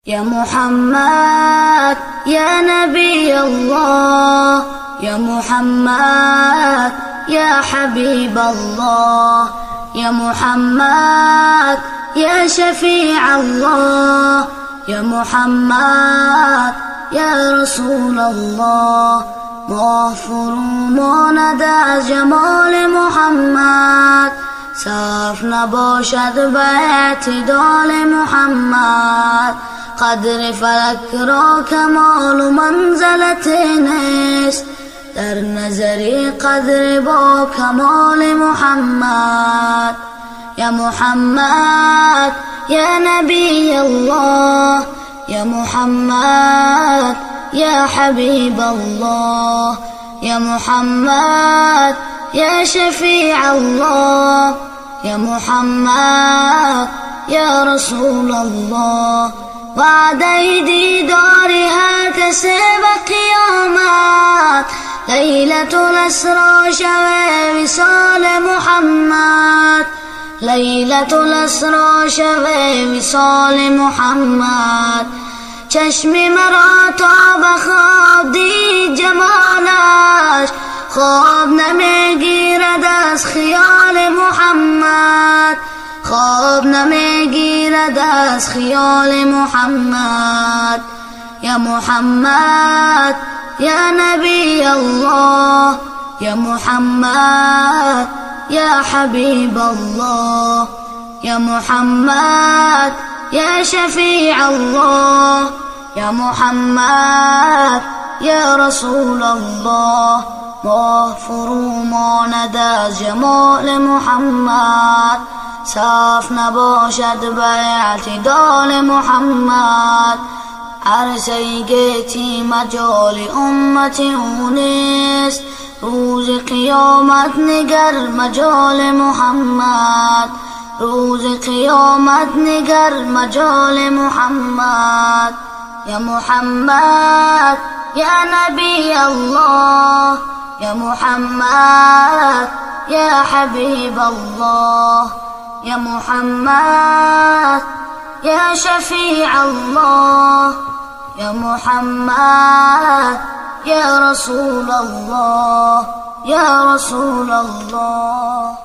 يا محمد يا نبي الله، يا محمد يا حبيب الله، يا محمد يا شفيع الله، يا محمد يا رسول الله. ما فرومان در جمال محمد، صرف نباشد به اعتدال محمد. قدر فلک را کمال و منزلت نیست، در نظر قدر با کمال محمد. یا محمد یا نبی الله، یا محمد یا حبیب الله، یا محمد یا شفیع الله، یا محمد یا رسول الله. وعده دیدار هر کس به قیامت، لیلة الاسری شب وصال محمد، لیلة الاسری شب وصال محمد. چشم مرا تا به خواب دید جمالش، خواب نمیگیرد از خیال محمد، خواب نمیگیرد از خیال محمد. یا محمد یا نبی الله، یا محمد یا حبیب الله، یا محمد یا شفیع الله، یا محمد یا رسول الله. ما فروماند از جمال محمد، صرف نباشد به اعتدال محمد. عرصه گیتی مجال امت او نیست، روز قیامت نگر مجال محمد، روز قیامت نگر مجال محمد. یا محمد یا نبی الله، یا محمد یا حبیب الله، یا محمد یا شفیع الله، یا محمد یا رسول الله، یا رسول الله.